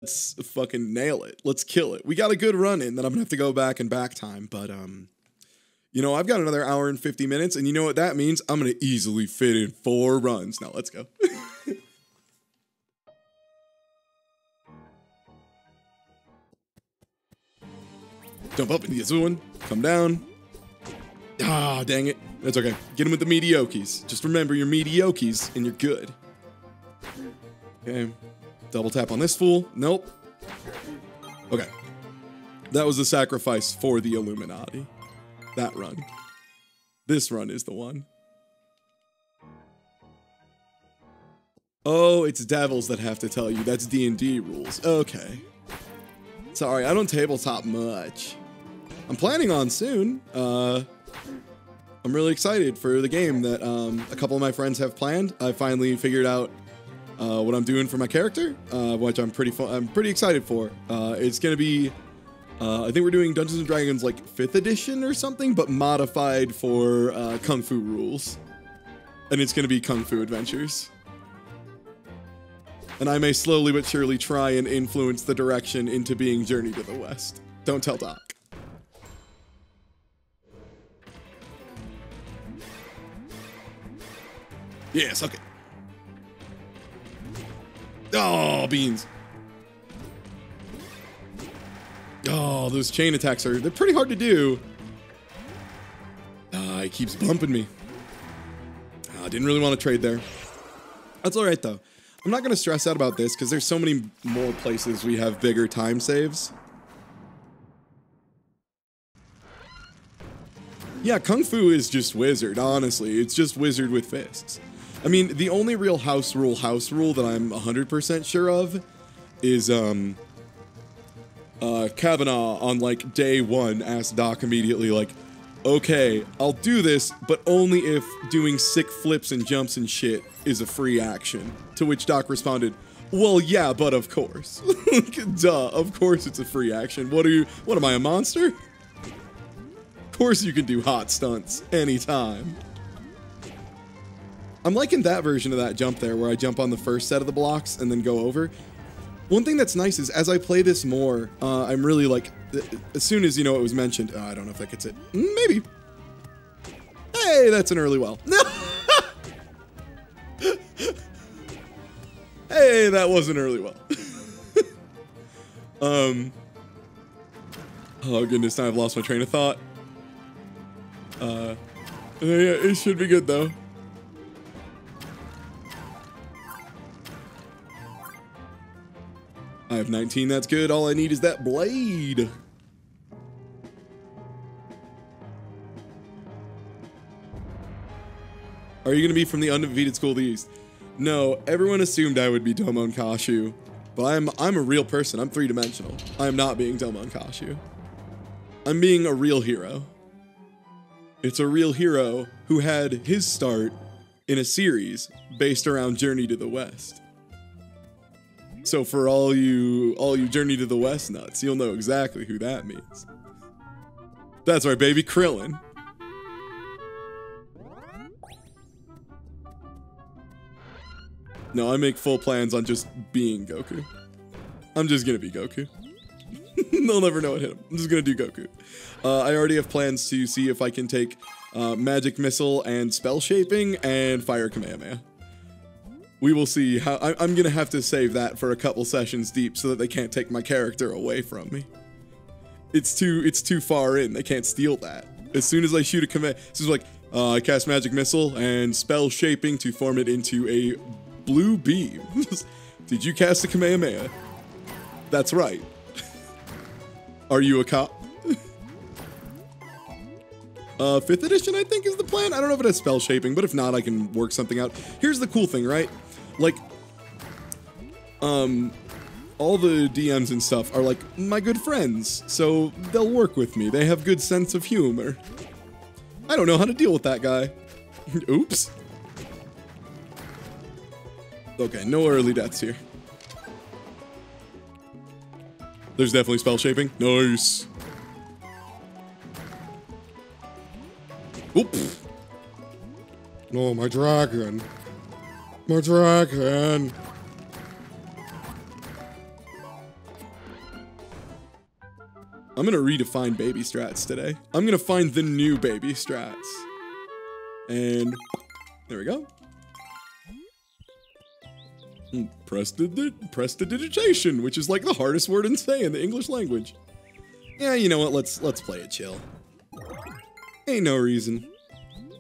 Let's fucking nail it. Let's kill it. We got a good run in that I'm gonna have to go back and back time, but you know, I've got another hour and 50 minutes, and you know what that means? I'm gonna easily fit in 4 runs. Now let's go. Jump up into the other one. Come down. Ah, dang it. That's okay. Get him with the mediocres. Just remember your mediocres, and you're good. Okay. Double tap on this fool. Nope. Okay. That was a sacrifice for the Illuminati. That run. This run is the one. Oh, it's devils that have to tell you. That's D&D rules. Okay. Sorry, I don't tabletop much. I'm planning on soon. I'm really excited for the game that a couple of my friends have planned. I finally figured out what I'm doing for my character, which I'm pretty excited for. It's gonna be, I think we're doing Dungeons & Dragons like 5th edition or something, but modified for Kung Fu rules. And it's gonna be Kung Fu adventures. And I may slowly but surely try and influence the direction into being Journey to the West. Don't tell Doc. Yeah, suck it. Oh, beans. Oh, those chain attacks they're pretty hard to do. It keeps bumping me. I didn't really want to trade there. That's all right, though. I'm not going to stress out about this because there's so many more places we have bigger time saves. Yeah, Kung Fu is just Wizard, honestly. It's just Wizard with fists. I mean, the only real house rule that I'm 100% sure of is, Kavanaugh on, like, day 1 asked Doc immediately, like, okay, I'll do this, but only if doing sick flips and jumps and shit is a free action. To which Doc responded, well, yeah, but of course. Duh, of course it's a free action. What am I, a monster? Of course you can do hot stunts anytime. I'm liking that version of that jump there, where I jump on the first set of the blocks and then go over. One thing that's nice is, as I play this more, I'm really like, as soon as, you know, it was mentioned, I don't know if that gets it. Maybe. Hey, that's an early well. Hey, that was an early well. Oh goodness, now I've lost my train of thought. Yeah, it should be good though. I have 19, that's good. All I need is that blade. Are you gonna be from the undefeated school of the East? No, everyone assumed I would be Domon Kashu, but I'm a real person. I'm 3-dimensional. I'm not being Domon Kashu. I'm being a real hero. It's a real hero who had his start in a series based around Journey to the West. So for all you Journey to the West nuts, you'll know exactly who that means. That's right, baby, Krillin. No, I make full plans on just being Goku. I'm just gonna be Goku. They'll never know what hit him. I'm just gonna do Goku. I already have plans to see if I can take Magic Missile and Spell Shaping and Fire Kamehameha. We will see how. I'm gonna have to save that for a couple sessions deep so that they can't take my character away from me. It's too far in. They can't steal that. As soon as I shoot a command, this is like I cast Magic Missile and Spell Shaping to form it into a blue beam. Did you cast a Kamehameha? That's right. Are you a cop? 5th edition, I think, is the plan. I don't know if it has Spell Shaping, but if not, I can work something out. Here's the cool thing, right? Like, all the DMs and stuff are like my good friends, so they'll work with me. They have good sense of humor. I don't know how to deal with that guy. Oops. Okay, no early deaths here. There's definitely Spell Shaping. Nice. Oop. Oh, my dragon. My dragon. I'm gonna redefine baby strats today. I'm gonna find the new baby strats. And there we go. Prestidigitation, which is like the hardest word in say in the English language. Yeah, you know what? Let's play it chill. Ain't no reason.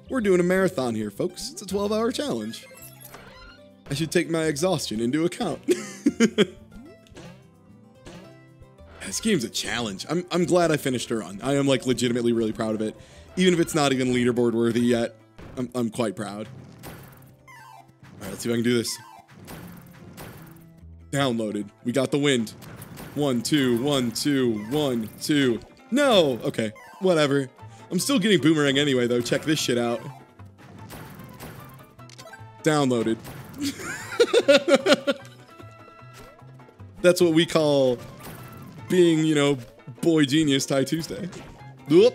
We're doing a marathon here, folks. It's a 12-hour challenge. I should take my exhaustion into account. This game's a challenge. I'm glad I finished a run. I am like legitimately really proud of it. Even if it's not even leaderboard worthy yet, I'm quite proud. All right, let's see if I can do this. Downloaded. We got the wind. 1, 2, 1, 2, 1, 2. No! Okay, whatever. I'm still getting boomerang anyway, though. Check this shit out. Downloaded. That's what we call being, you know, boy genius Ty Tuesday. Whoop.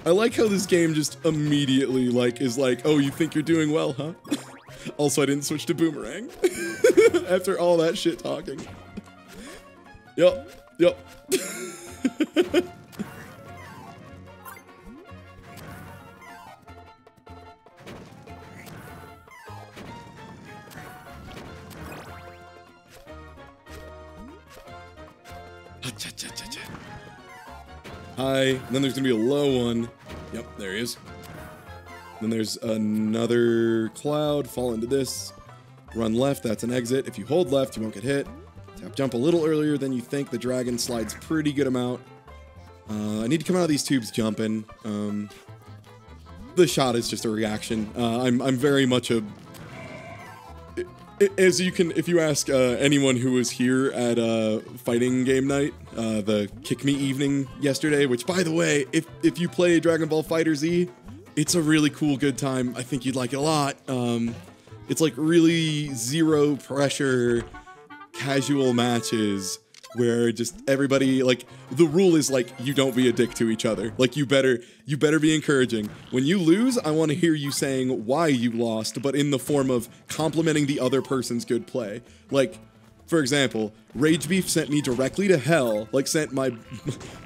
I like how this game just immediately, like, is like, oh, you think you're doing well, huh? Also, I didn't switch to boomerang. After all that shit talking. Yup. Yup. Hi. And then there's gonna be a low one. Yep, there he is. Then there's another cloud. Fall into this. Run left, that's an exit. If you hold left, you won't get hit. Tap jump a little earlier than you think. The dragon slides pretty good amount. I need to come out of these tubes jumping. The shot is just a reaction. I'm very much a... As you can, if you ask anyone who was here at fighting game night, the Kick Me evening yesterday, which by the way, if you play Dragon Ball FighterZ, it's a really cool, good time. I think you'd like it a lot. It's like really zero pressure, casual matches where just everybody, like, the rule is like, you don't be a dick to each other. Like, you better be encouraging. When you lose, I want to hear you saying why you lost, but in the form of complimenting the other person's good play. Like, for example, Rage Beef sent me directly to hell, like sent my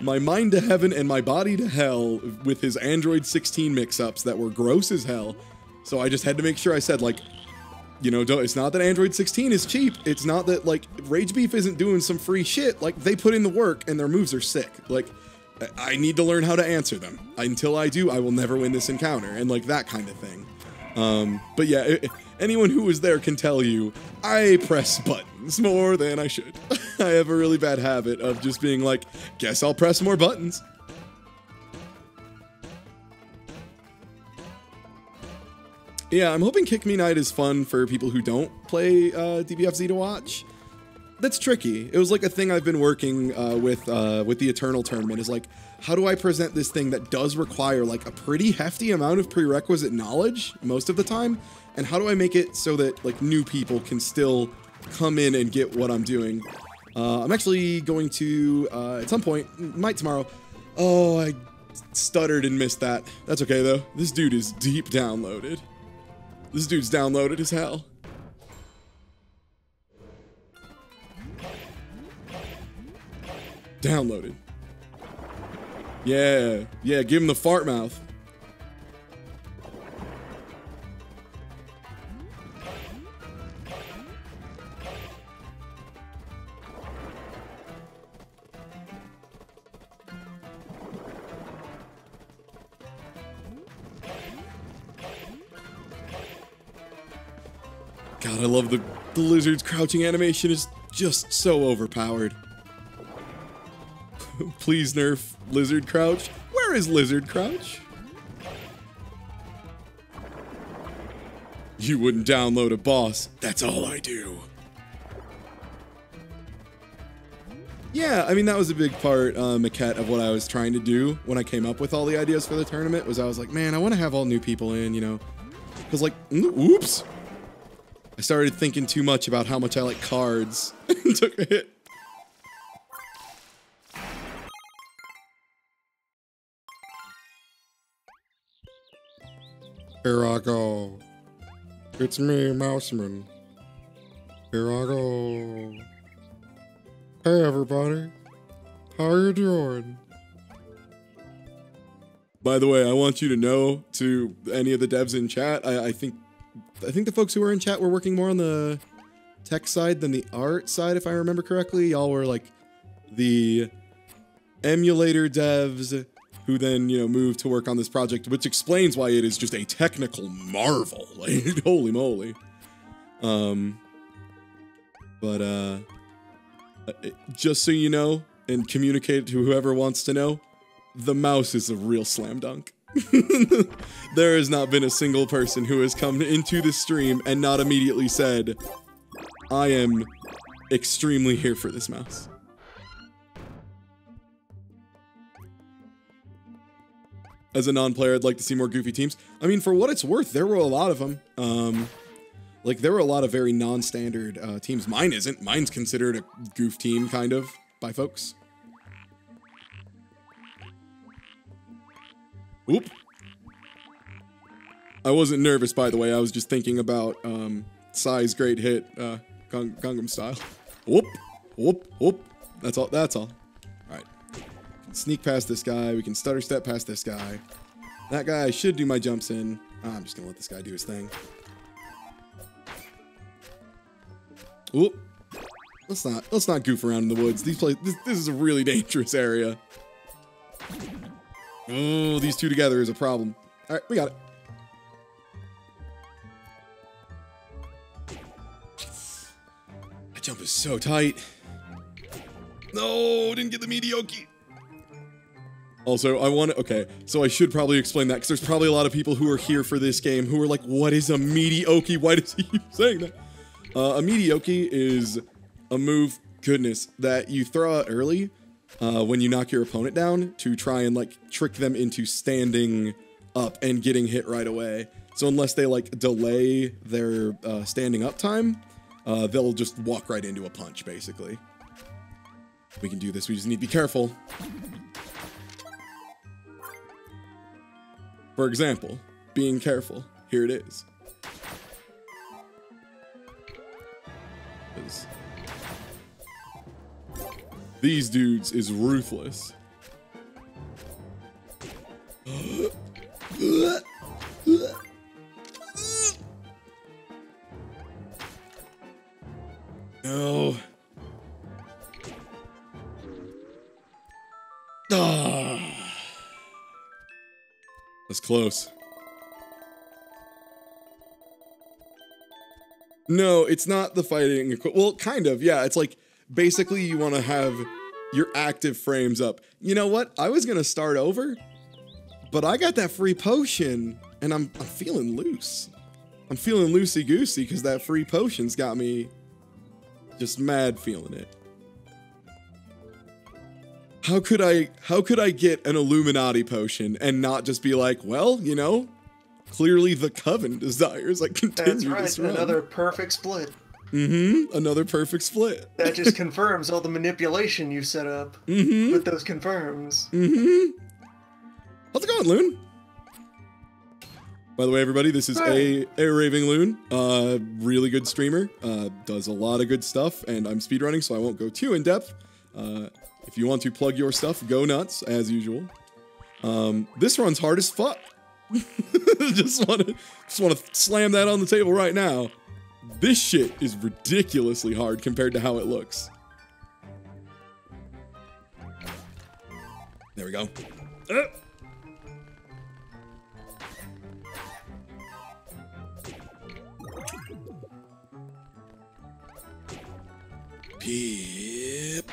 mind to heaven and my body to hell with his Android 16 mix-ups that were gross as hell. So I just had to make sure I said, like, you know, it's not that Android 16 is cheap. It's not that, like, Rage Beef isn't doing some free shit. Like, they put in the work and their moves are sick. Like, I need to learn how to answer them. Until I do, I will never win this encounter. And, like, that kind of thing. But yeah, anyone who was there can tell you, I press buttons more than I should. I have a really bad habit of just being like, guess I'll press more buttons. Yeah, I'm hoping Kick Me Night is fun for people who don't play DBFZ to watch. That's tricky. It was like a thing I've been working with the Eternal Tournament, is like, how do I present this thing that does require like a pretty hefty amount of prerequisite knowledge most of the time? And how do I make it so that like new people can still come in and get what I'm doing? I'm actually going to, at some point, might tomorrow. Oh, I stuttered and missed that. That's okay though. This dude is deep downloaded. This dude's downloaded as hell. Downloaded. Yeah, yeah, give him the fart mouth. God, I love the lizard's crouching animation. Is just so overpowered. Please nerf Lizard Crouch. Where is Lizard Crouch? You wouldn't download a boss. That's all I do. Yeah, I mean, that was a big part, Maquette, of what I was trying to do when I came up with all the ideas for the tournament, was I was like, man, I want to have all new people in, you know? Because, like, oops. I started thinking too much about how much I like cards and took a hit. Here I go. It's me, Mouseman. Here I go. Hey everybody, how are you doing? By the way, I want you to know, to any of the devs in chat, I think the folks who were in chat were working more on the tech side than the art side, if I remember correctly. Y'all were like the emulator devs who then, you know, moved to work on this project, which explains why it is just a technical marvel. Like, holy moly. Just so you know, and communicate to whoever wants to know, the mouse is a real slam dunk. There has not been a single person who has come into the stream and not immediately said, I am extremely here for this mouse. As a non-player, I'd like to see more goofy teams. I mean, for what it's worth, there were a lot of them. Like, there were a lot of very non-standard teams. Mine isn't. Mine's considered a goof team, kind of, by folks. Oop. I wasn't nervous, by the way. I was just thinking about Psy's great hit, Gangnam Style. Whoop, whoop, whoop. That's all. That's all. All right. Sneak past this guy. We can stutter step past this guy. That guy I should do my jumps in. I'm just gonna let this guy do his thing. Oop. Let's not goof around in the woods. This is a really dangerous area. Oh, these two together is a problem. All right, we got it. That jump is so tight. No, didn't get the mediocre. Also, okay, so I should probably explain that, because there's probably a lot of people who are here for this game who are like, what is a mediocre? Why does he keep saying that? A mediocre is a move, goodness, that you throw out early when you knock your opponent down to try and like trick them into standing up and getting hit right away. So unless they like delay their standing up time, they'll just walk right into a punch, basically. We can do this, we just need to be careful. For example, being careful. Here it is. These dudes is ruthless. No. That's close. No, it's not the fighting. Well, kind of, yeah. It's like, basically you want to have your active frames up. You know what? I was going to start over, but I got that free potion, and I'm feeling loose. I'm feeling loosey-goosey because that free potion's got me just mad feeling it. How could I get an Illuminati potion and not just be like, well, you know, clearly the Coven desires like continue this run. Another perfect split. Another perfect split. That just confirms all the manipulation you set up with those confirms. How's it going, Loon? By the way, everybody, this is a Raving Loon. Really good streamer. Does a lot of good stuff, and I'm speedrunning, so I won't go too in depth. If you want to plug your stuff, go nuts, as usual. This run's hard as fuck. just want to slam that on the table right now. This shit is ridiculously hard compared to how it looks. There we go. Peep.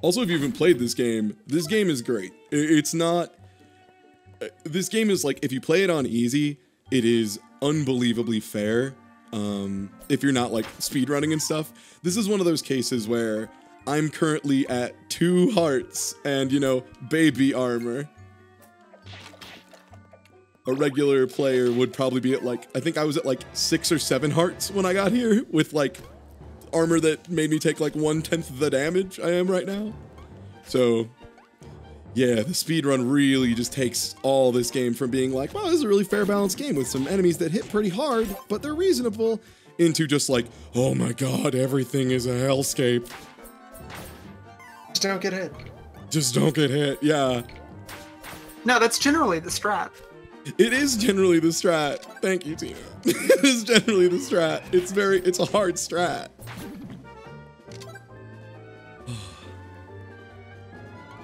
Also, if you haven't played this game is great. It's not... This game is like, if you play it on easy, it is unbelievably fair. If you're not like speedrunning and stuff. This is one of those cases where I'm currently at 2 hearts and, you know, baby armor. A regular player would probably be at like, I think I was at like 6 or 7 hearts when I got here with like armor that made me take like 1/10 of the damage I am right now. So Yeah, the speedrun really just takes all this game from being like, wow, this is a really fair balanced game with some enemies that hit pretty hard, but they're reasonable, into just like, oh my god, everything is a hellscape. Just don't get hit. Just don't get hit, yeah. No, that's generally the strat. It is generally the strat. Thank you, Tina. It is generally the strat. It's a hard strat.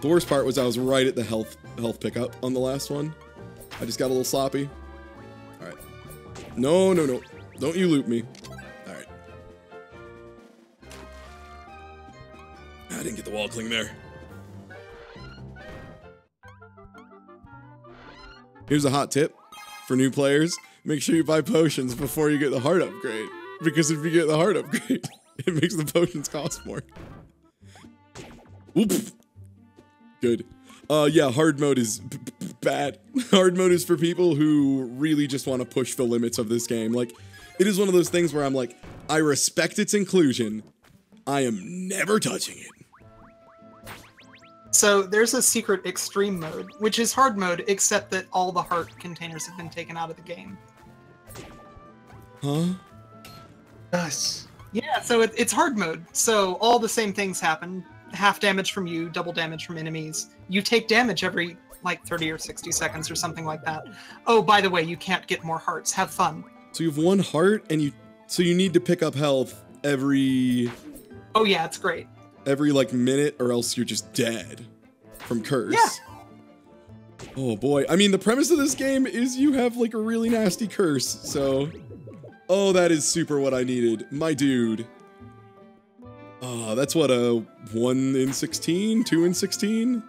The worst part was I was right at the health pickup on the last one. I just got a little sloppy. All right. No. Don't you loop me. All right. I didn't get the wall cling there. Here's a hot tip for new players. Make sure you buy potions before you get the heart upgrade. Because if you get the heart upgrade, it makes the potions cost more. Whoop. Good. Yeah, hard mode is bad. Hard mode is for people who really just want to push the limits of this game. Like, it is one of those things where I'm like, I respect its inclusion. I am never touching it. So there's a secret extreme mode, which is hard mode, except that all the heart containers have been taken out of the game. Huh? Nice. Yeah, so it's hard mode. So all the same things happen. Half damage from you, double damage from enemies. You take damage every, like, 30 or 60 seconds or something like that. Oh, by the way, you can't get more hearts. Have fun. So you have one heart, and so you need to pick up health every... Oh yeah, it's great. Every, like, minute, or else you're just dead from curse. Yeah. Oh, boy. I mean, the premise of this game is you have, like, a really nasty curse, so... Oh, that is super what I needed. My dude. Oh, that's what, a 1 in 16? 2 in 16?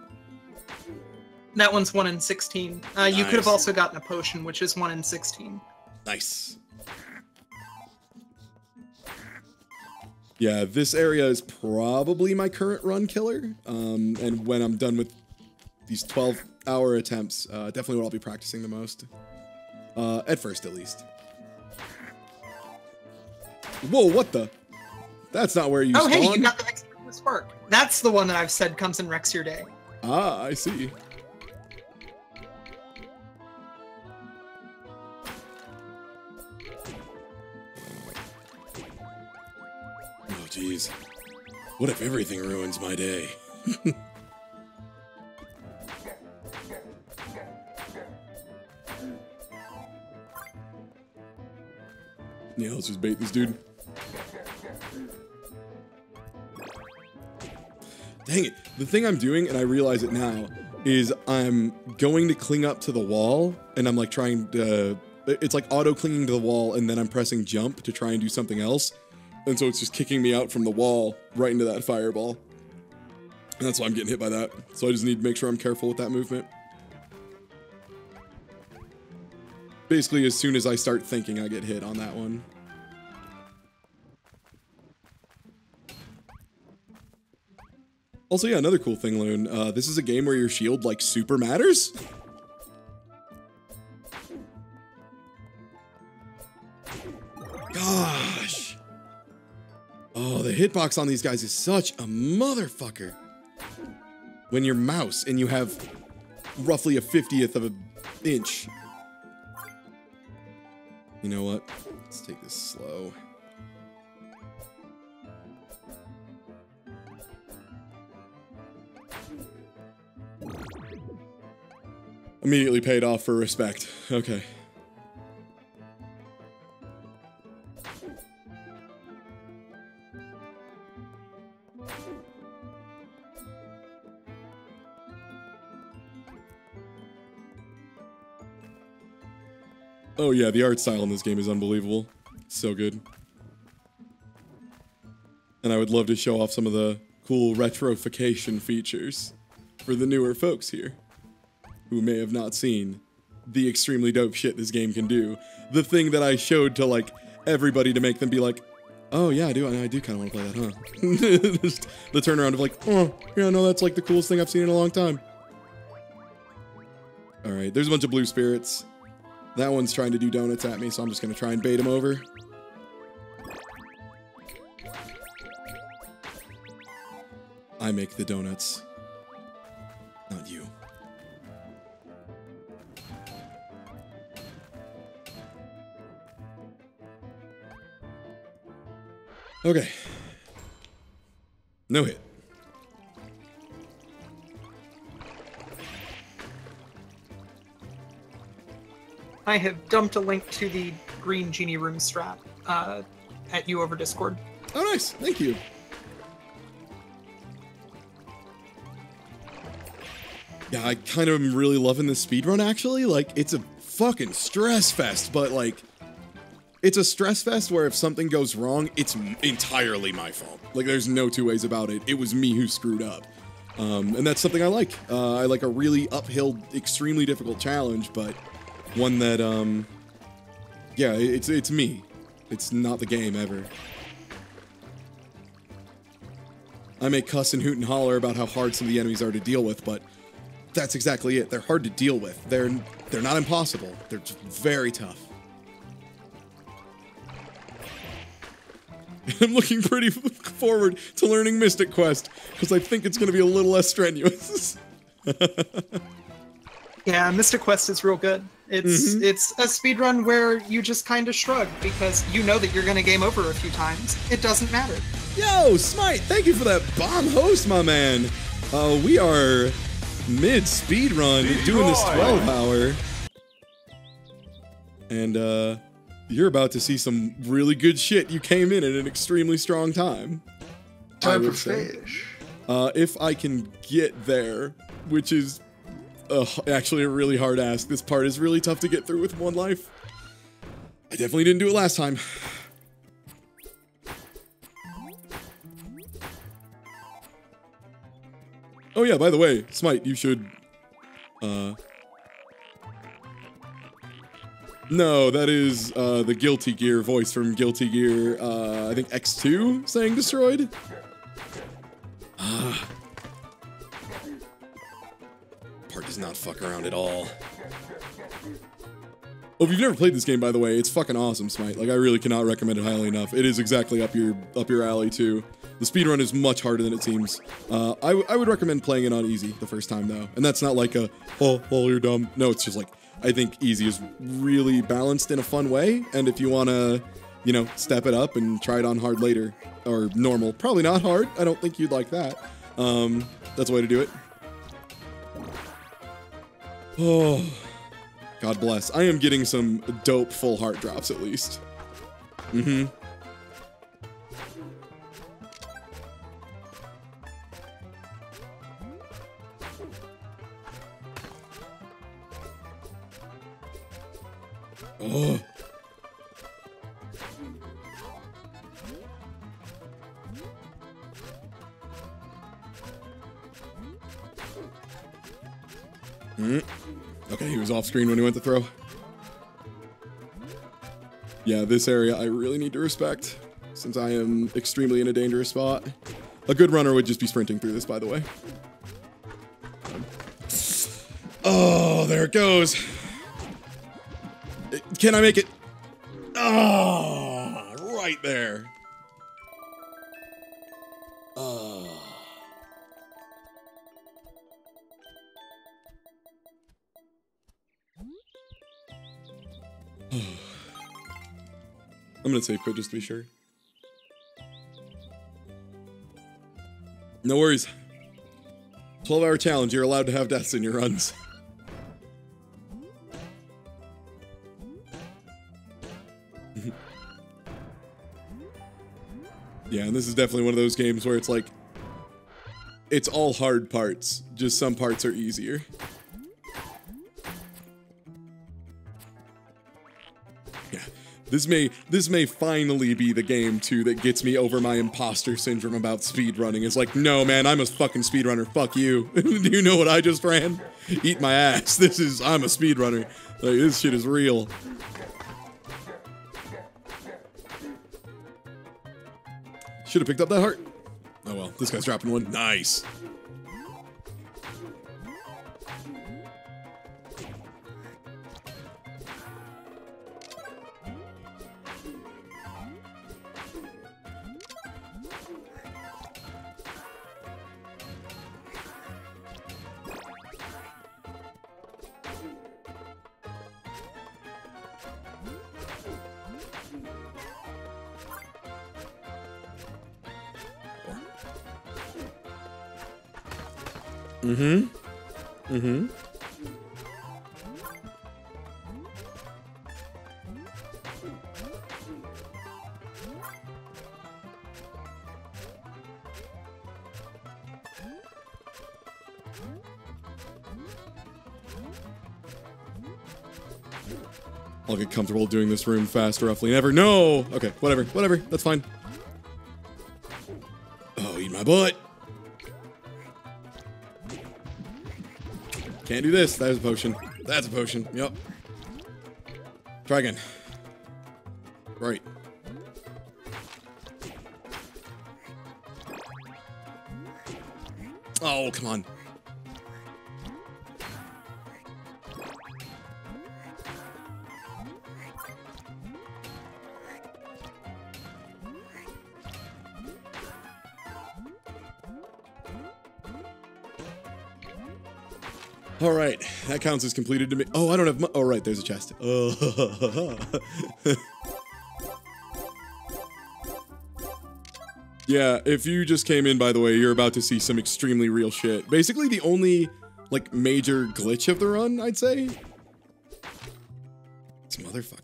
That one's 1 in 16. Nice. You could have also gotten a potion, which is 1 in 16. Nice. Yeah, this area is probably my current run killer. And when I'm done with these 12-hour attempts, definitely what I'll be practicing the most. At first, at least. Whoa, what the? That's not where you spawn. Hey, you got the next spark. That's the one that I've said comes and wrecks your day. Ah, I see. Oh, jeez. What if everything ruins my day? Yeah, let's just bait this dude. Dang it. The thing I'm doing, and I realize it now, is I'm going to cling up to the wall, and I'm like trying to... It's like auto-clinging to the wall, and then I'm pressing jump to try and do something else. And so it's just kicking me out from the wall right into that fireball. And that's why I'm getting hit by that. So I just need to make sure I'm careful with that movement. Basically, as soon as I start thinking, I get hit on that one. Also, yeah, another cool thing, Loon. This is a game where your shield, like, super matters. Gosh. Oh, the hitbox on these guys is such a motherfucker. When you're mouse and you have roughly a 50th of an inch. You know what? Let's take this slow. Immediately paid off for respect. Okay. Oh yeah, the art style in this game is unbelievable. It's so good. And I would love to show off some of the cool retrofication features for the newer folks here who may have not seen the extremely dope shit this game can do. The thing that I showed to, like, everybody to make them be like, oh yeah, I do kind of want to play that, huh? Just the turnaround of like, oh, yeah, no, that's like the coolest thing I've seen in a long time. Alright, there's a bunch of blue spirits. That one's trying to do donuts at me, so I'm just going to try and bait him over. I make the donuts, not you. Okay. No hit. I have dumped a link to the green genie room strat at you over Discord. Oh, nice. Thank you. Yeah, I kind of am really loving this speedrun, actually. Like, it's a fucking stress fest, but, like, it's a stress fest where if something goes wrong, it's entirely my fault. Like, there's no two ways about it. It was me who screwed up. And that's something I like. I like a really uphill, extremely difficult challenge, but one that, yeah, it's me. It's not the game, ever. I may cuss and hoot and holler about how hard some of the enemies are to deal with, but that's exactly it. They're hard to deal with. They're not impossible. They're just very tough. I'm looking pretty forward to learning Mystic Quest, because I think it's going to be a little less strenuous. Yeah, Mystic Quest is real good. It's a speedrun where you just kind of shrug, because you know that you're going to game over a few times. It doesn't matter. Yo, Smite, thank you for that bomb host, my man. We are mid-speedrun doing this 12-hour. And, you're about to see some really good shit. You came in at an extremely strong time. Time for fish. If I can get there, which is actually a really hard ask. This part is really tough to get through with one life. I definitely didn't do it last time. Oh yeah, by the way, Smite, you should... No, that is the Guilty Gear voice from Guilty Gear, I think X2 saying destroyed. Part does not fuck around at all. Oh, if you've never played this game, by the way, it's fucking awesome, Smite. Like, I really cannot recommend it highly enough. It is exactly up your alley, too. The speedrun is much harder than it seems. I would recommend playing it on easy the first time, though. And that's not like a, oh, you're dumb. No, it's just like, I think easy is really balanced in a fun way, and if you want to, you know, step it up and try it on hard later, or normal, probably not hard, I don't think you'd like that. That's the way to do it. Oh, God bless. I am getting some dope full heart drops, at least. Oh. Okay, he was off screen when he went to throw. Yeah, this area I really need to respect, since I am extremely in a dangerous spot. A good runner would just be sprinting through this, by the way. Oh, there it goes. Can I make it? Oh, right there. Oh. I'm gonna save quit just to be sure. No worries. 12-hour challenge, you're allowed to have deaths in your runs. Yeah, and this is definitely one of those games where it's like, it's all hard parts, just some parts are easier. Yeah, this may finally be the game too that gets me over my imposter syndrome about speedrunning. It's like, no man, I'm a fucking speedrunner, fuck you. Do you know what I just ran? Eat my ass. I'm a speedrunner. Like, this shit is real. Should have picked up that heart. Oh well, this guy's dropping one. Nice. Mm-hmm. Mm-hmm. I'll get comfortable doing this room fast, roughly. Never. No! Okay, whatever. Whatever. That's fine. Oh, eat my butt. Can't do this. That is a potion. That's a potion. Yep. Try again. Right. Oh, come on. All right, that counts as completed to me. Oh, I don't have. Oh, right, there's a chest. Oh. Yeah, if you just came in, by the way, you're about to see some extremely real shit. Basically, the only like major glitch of the run, I'd say. This motherfucker.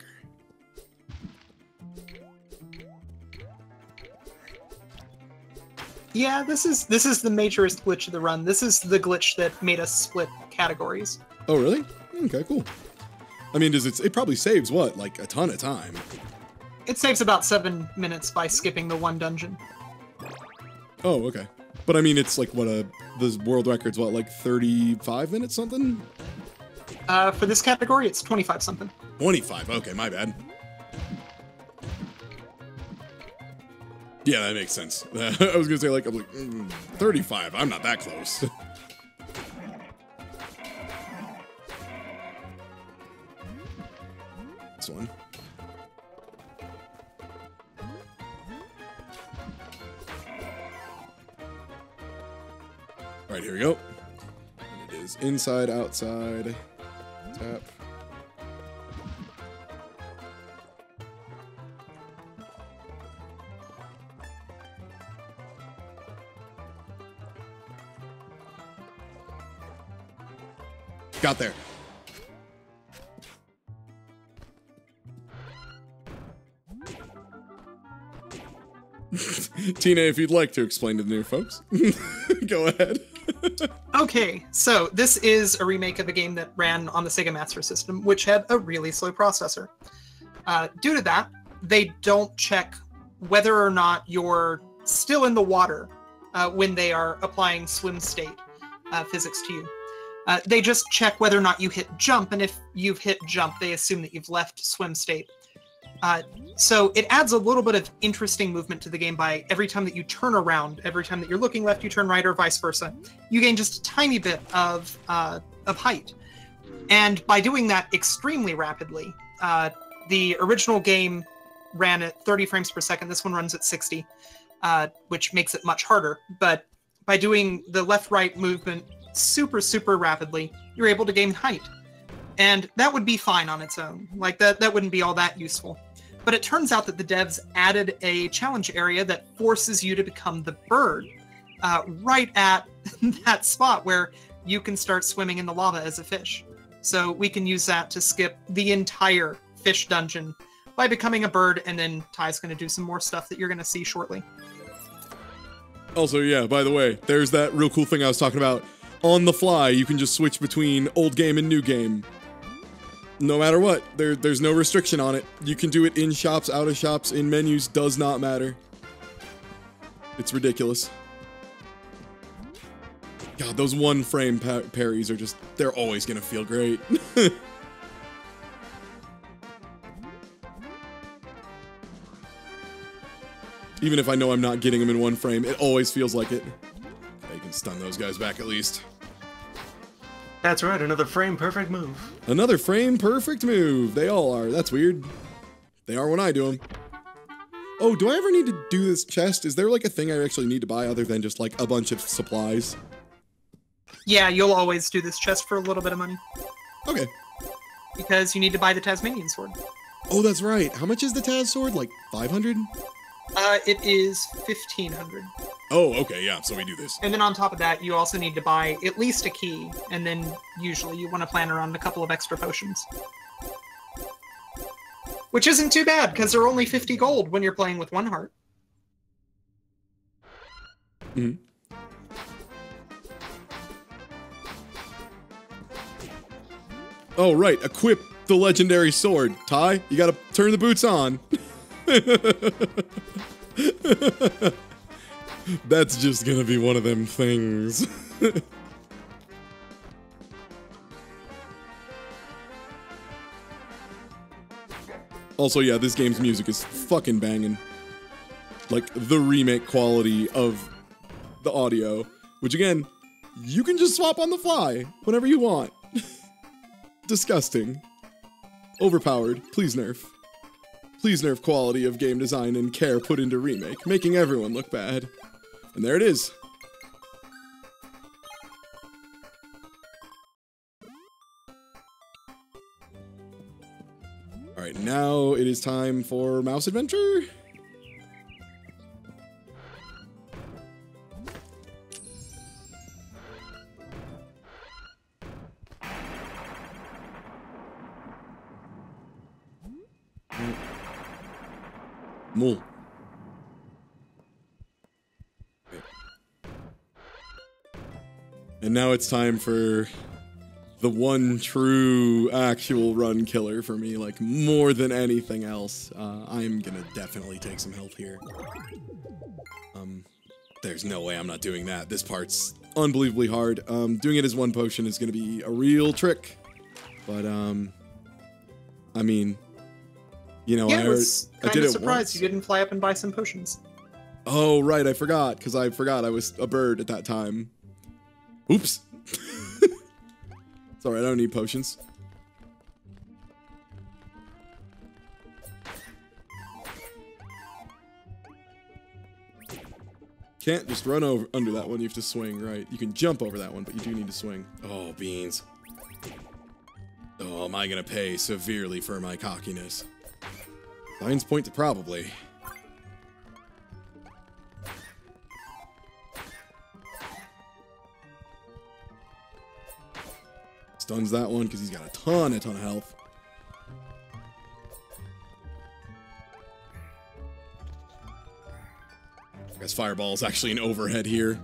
Yeah, this is the majorest glitch of the run. This is the glitch that made us split categories. Oh, really? Okay, cool. I mean, does it probably saves what, like a ton of time? It saves about 7 minutes by skipping the one dungeon. Oh, okay. But I mean, it's like what the world record's what, like 35 minutes something? For this category, it's 25 something. 25. Okay, my bad. Yeah, that makes sense. I was gonna say like, I'm like 35. I'm not that close. This one. All right, here we go. And it is inside, outside, tap. Got there. Tina, if you'd like to explain to the new folks, go ahead. Okay, so this is a remake of a game that ran on the Sega Master System, which had a really slow processor. Due to that, they don't check whether or not you're still in the water when they are applying swim state physics to you. They just check whether or not you hit jump, and if you've hit jump, they assume that you've left swim state. So it adds a little bit of interesting movement to the game by every time that you turn around, every time that you're looking left, you turn right, or vice versa. You gain just a tiny bit of height. And by doing that extremely rapidly, the original game ran at 30 frames per second. This one runs at 60, which makes it much harder. But by doing the left-right movement super, super rapidly, you're able to gain height. And that would be fine on its own. Like, that wouldn't be all that useful. But it turns out that the devs added a challenge area that forces you to become the bird right at that spot where you can start swimming in the lava as a fish. So we can use that to skip the entire fish dungeon by becoming a bird, and then Ty's going to do some more stuff that you're going to see shortly. Also, yeah, by the way, there's that real cool thing I was talking about. On the fly, you can just switch between old game and new game. No matter what, there's no restriction on it. You can do it in shops, out of shops, in menus, does not matter. It's ridiculous. God, those one frame parries are just, they're always gonna feel great. Even if I know I'm not getting them in one frame, it always feels like it. Okay, you can stun those guys back at least. That's right, another frame perfect move. Another frame perfect move. They all are. That's weird. They are when I do them. Oh, do I ever need to do this chest? Is there like a thing I actually need to buy other than just like a bunch of supplies? Yeah, you'll always do this chest for a little bit of money. Okay. Because you need to buy the Tasmanian sword. Oh, that's right. How much is the Taz sword? Like 500? It is 1,500. Oh, okay, yeah, so we do this. And then on top of that, you also need to buy at least a key, and then usually you want to plan around a couple of extra potions. Which isn't too bad, because they're only 50 gold when you're playing with 1 heart. Mm-hmm. Oh, right, equip the legendary sword. Ty, you gotta turn the boots on. That's just gonna be one of them things. Also, yeah, this game's music is fucking banging. Like, the remake quality of the audio. Which, again, you can just swap on the fly whenever you want. Disgusting. Overpowered. Please nerf. Please nerf quality of game design and care put into remake, making everyone look bad. And there it is. Alright, now it is time for Mouse Adventure. Mole. And now it's time for the one true actual run killer for me, like more than anything else. I'm gonna definitely take some health here. There's no way I'm not doing that. This part's unbelievably hard. Doing it as 1 potion is gonna be a real trick. But, I mean, you know, Yeah, I I was did kind of it surprised once. you didn't fly up and buy some potions. Oh, right, I forgot, because I forgot I was a bird at that time. Oops. It's alright, I don't need potions. Can't just run over under that one, you have to swing, right? You can jump over that one, but you do need to swing. Oh, beans. Oh, am I gonna pay severely for my cockiness? Signs point to probably. Stuns that one because he's got a ton of health. I guess Fireball is actually an overhead here.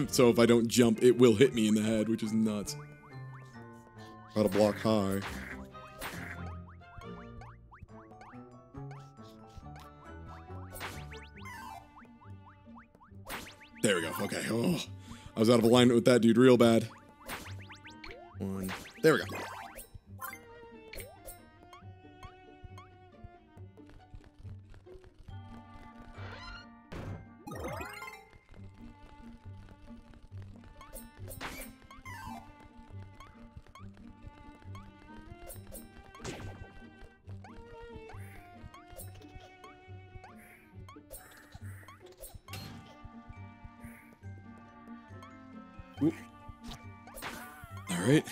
So if I don't jump, it will hit me in the head, which is nuts. Gotta block high. There we go. Okay. Oh, I was out of alignment with that dude real bad. One. There we go. Ooh. All right.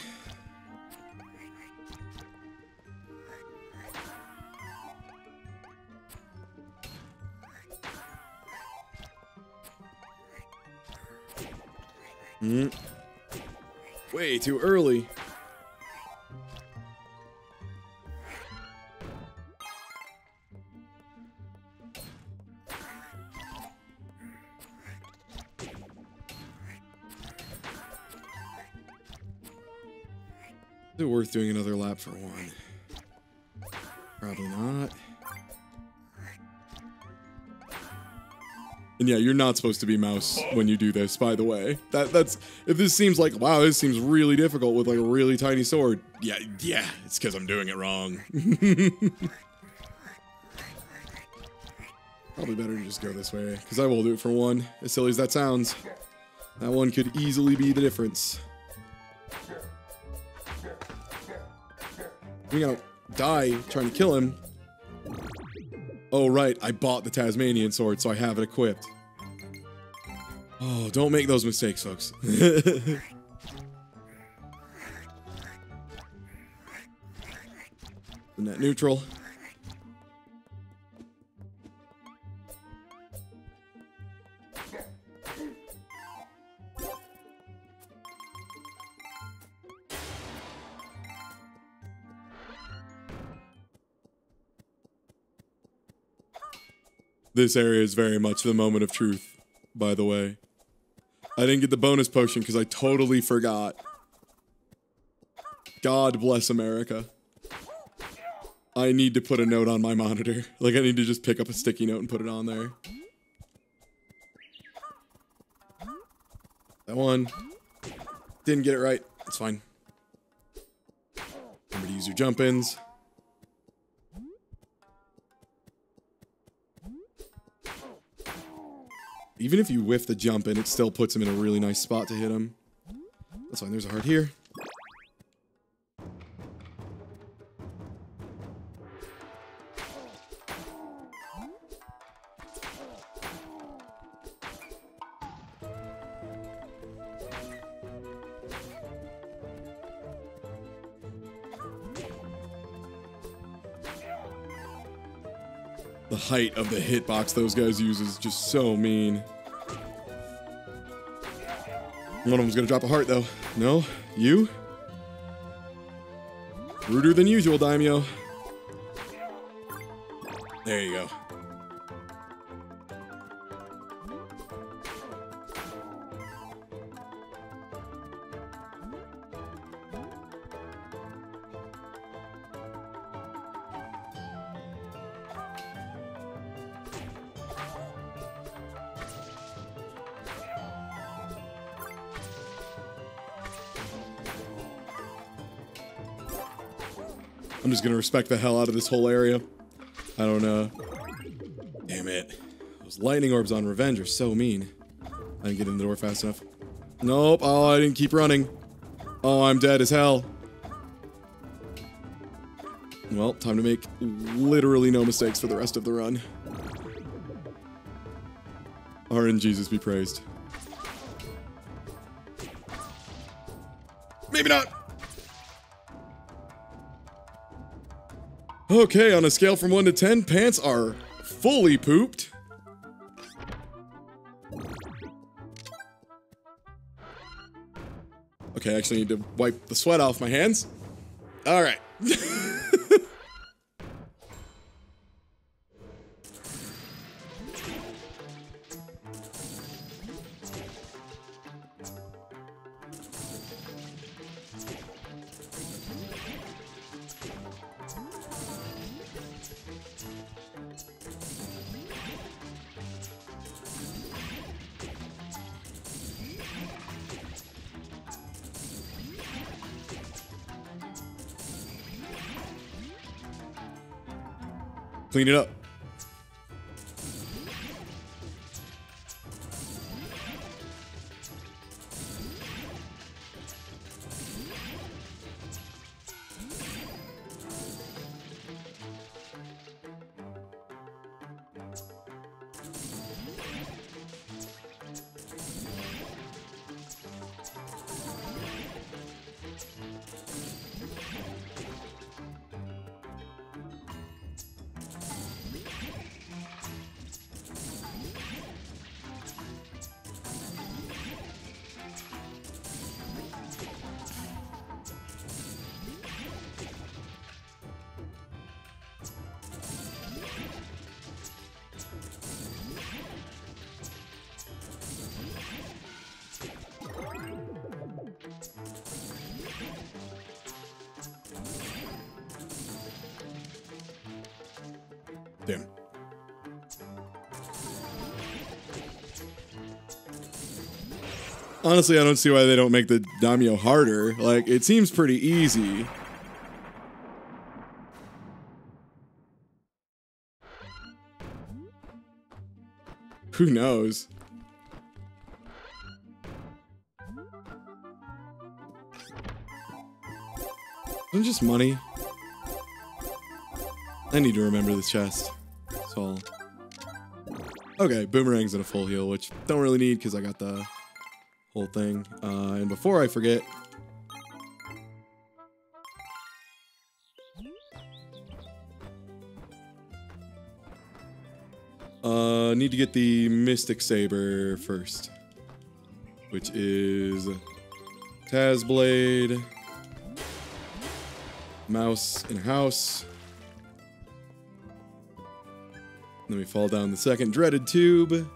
Way too early. Is it worth doing another lap for 1? Probably not. And yeah, you're not supposed to be mouse when you do this, by the way. That's if this seems like, wow, this seems really difficult with like a really tiny sword. Yeah, it's because I'm doing it wrong. Probably better to just go this way, because I will do it for 1. As silly as that sounds, that one could easily be the difference. I'm gonna die trying to kill him. Oh, right, I bought the Tasmanian sword, so I have it equipped. Oh, don't make those mistakes, folks. Net neutral. This area is very much the moment of truth, by the way. I didn't get the bonus potion because I totally forgot. God bless America. I need to put a note on my monitor. Like, I need to just pick up a sticky note and put it on there. That one. Didn't get it right. It's fine. Remember to use your jump-ins. Even if you whiff the jump-in, it still puts him in a really nice spot to hit him. That's fine. There's a heart here. The height of the hitbox those guys use is just so mean. One of them's gonna drop a heart, though. No? You? Ruder than usual, Daimyo. There you go. I'm just gonna respect the hell out of this whole area. I don't know. Damn it. Those lightning orbs on Revenge are so mean. I didn't get in the door fast enough. Nope. Oh, I didn't keep running. Oh, I'm dead as hell. Well, time to make literally no mistakes for the rest of the run. RNGesus be praised. Maybe not. Okay, on a scale from 1 to 10, pants are fully pooped. Okay, I actually need to wipe the sweat off my hands. All right. Clean it up. Damn. Honestly, I don't see why they don't make the daimyo harder. Like, it seems pretty easy. Who knows? Isn't it just money? I need to remember this chest. That's all. Okay, boomerangs and a full heal, which don't really need because I got the whole thing. And before I forget, need to get the Mystic Saber first, which is Tazblade, Mouse in a House. Then we fall down the second dreaded tube.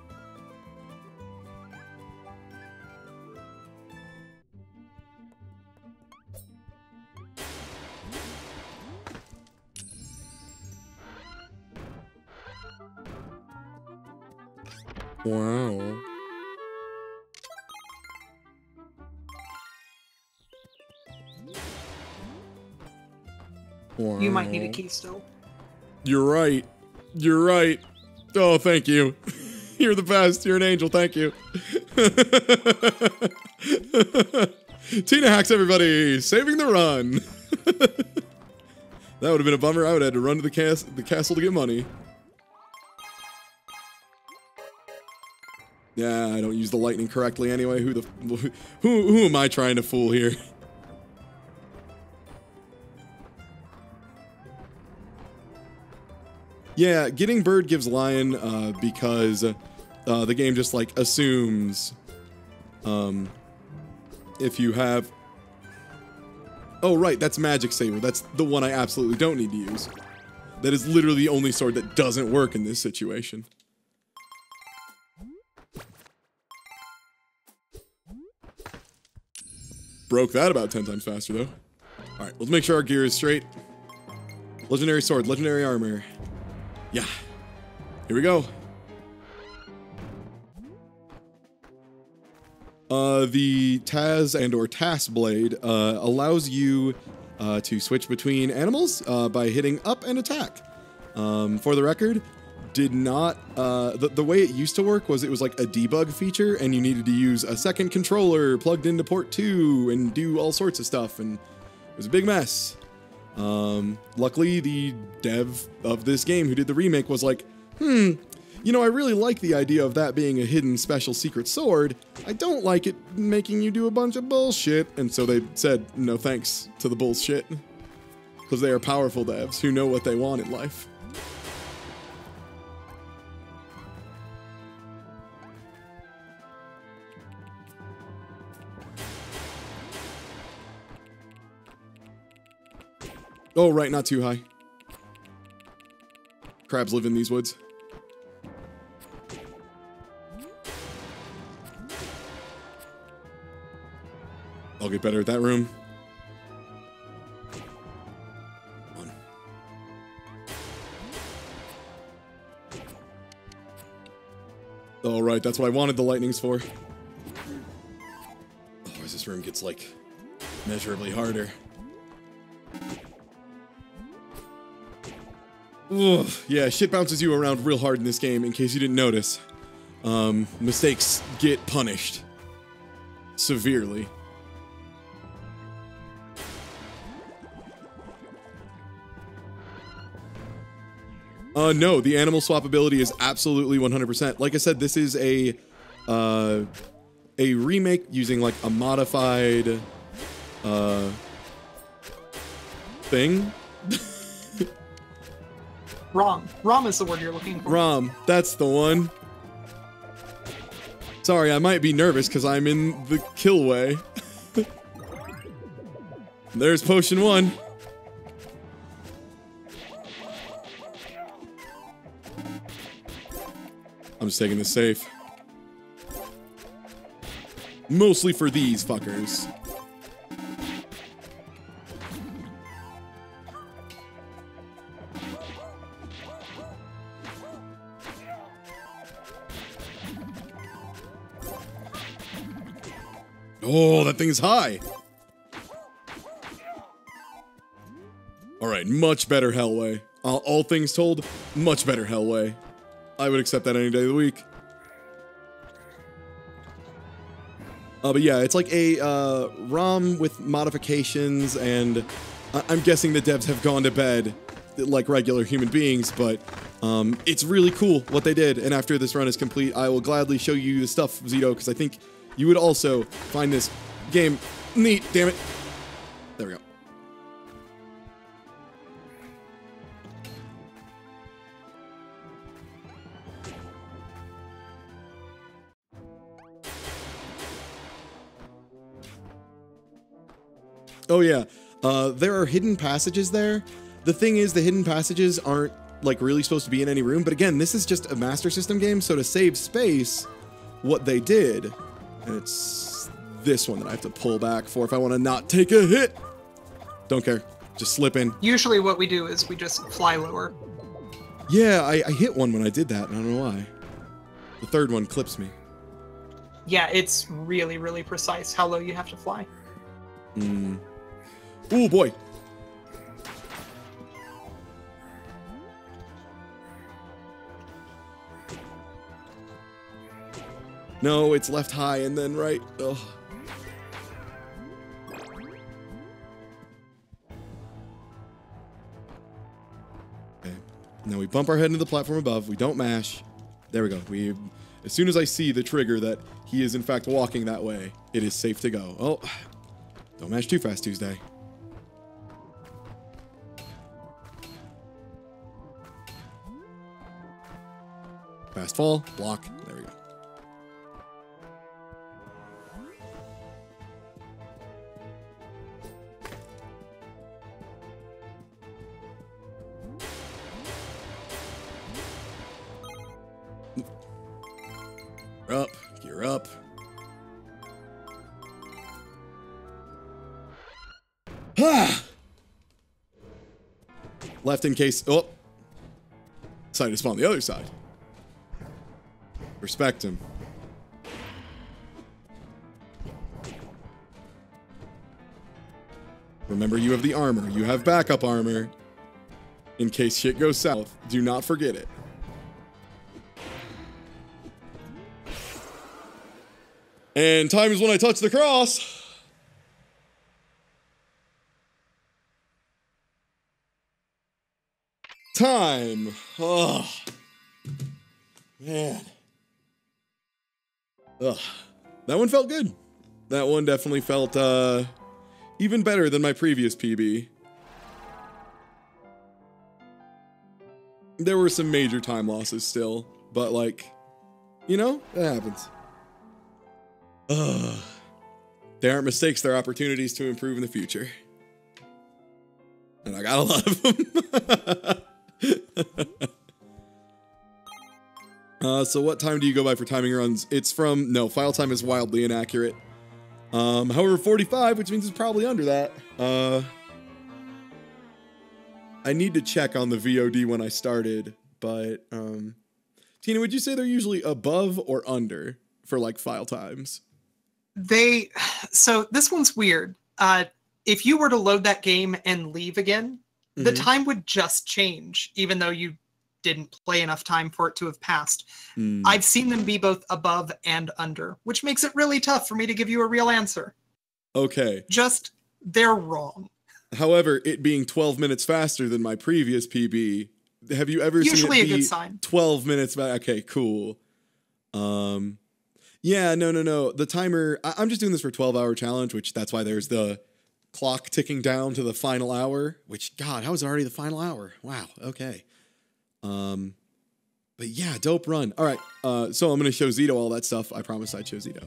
Wow. Wow. You might need a key still. You're right. You're right. Oh, thank you. You're the best. You're an angel. Thank you. Tina hacks, everybody. Saving the run. That would have been a bummer. I would have had to run to the castle to get money. Yeah, I don't use the lightning correctly anyway. Who am I trying to fool here? Yeah, getting bird gives lion because the game just like assumes if you have... Oh right, that's magic saber. That's the one I absolutely don't need to use. That is literally the only sword that doesn't work in this situation. Broke that about 10 times faster though. Alright, let's make sure our gear is straight. Legendary sword, legendary armor. Yeah. Here we go. The Taz and or Tas blade allows you to switch between animals by hitting up and attack. For the record, did not the way it used to work was it was like a debug feature and you needed to use a second controller plugged into port 2 and do all sorts of stuff, and it was a big mess. Luckily the dev of this game who did the remake was like, you know, I really like the idea of that being a hidden special secret sword. I don't like it making you do a bunch of bullshit. And so they said no thanks to the bullshit. Because they are powerful devs who know what they want in life. Oh, right, not too high. Crabs live in these woods. I'll get better at that room. Come on. Oh, right, that's what I wanted the lightnings for. Oh, as this room gets, like, measurably harder. Ugh, yeah, shit bounces you around real hard in this game, in case you didn't notice. Mistakes get punished. Severely. No, the animal swap ability is absolutely 100%. Like I said, this is a remake using, like, a modified, thing. ROM. ROM is the word you're looking for. ROM. That's the one. Sorry, I might be nervous because I'm in the kill way. There's potion 1. I'm just taking this safe. Mostly for these fuckers. Oh, that thing's high. Alright, much better Hellway. All things told, much better Hellway. I would accept that any day of the week. But yeah, it's like a ROM with modifications, and I'm guessing the devs have gone to bed like regular human beings, but it's really cool what they did, and after this run is complete, I will gladly show you the stuff, Zito, because I think you would also find this game neat, damn it. There we go. Oh yeah, there are hidden passages there. The thing is, the hidden passages aren't like really supposed to be in any room. But again, this is just a Master System game, so to save space, what they did, and it's this one that I have to pull back for if I want to not take a hit. Don't care. Just slip in. Usually what we do is we just fly lower. Yeah, I hit one when I did that, and I don't know why. The third one clips me. Yeah, it's really, really precise how low you have to fly. Oh boy. No, it's left high and then right. Ugh. Okay. Now we bump our head into the platform above. We don't mash. There we go. As soon as I see the trigger that he is in fact walking that way, it is safe to go. Oh, don't mash too fast, Tuesday. Fast fall, block. There we go. Gear up. Ah! Left in case. Oh! Decided to spawn the other side. Respect him. Remember, you have the armor. You have backup armor. In case shit goes south. Do not forget it. And time is when I touch the cross. Time. Oh, man. Ugh. That one felt good. That one definitely felt even better than my previous PB. There were some major time losses still, but like, you know, it happens. Ugh. They aren't mistakes, they're opportunities to improve in the future. And I got a lot of them. So what time do you go by for timing runs? It's from, no, file time is wildly inaccurate. However, 45, which means it's probably under that. I need to check on the VOD when I started, but, Tina, would you say they're usually above or under for like file times? So this one's weird. If you were to load that game and leave again, the time would just change, even though you didn't play enough time for it to have passed. I've seen them be both above and under, which makes it really tough for me to give you a real answer. Okay. Just, they're wrong. However, it being 12 minutes faster than my previous PB, have you ever Usually seen it a be good sign. 12 minutes back? Okay, cool. Yeah, no. The timer, I'm just doing this for 12-hour challenge, which that's why there's the clock ticking down to the final hour, which, God, how is it already the final hour? Wow, okay. But yeah, dope run. All right, so I'm going to show Zito all that stuff. I promised I'd show Zito.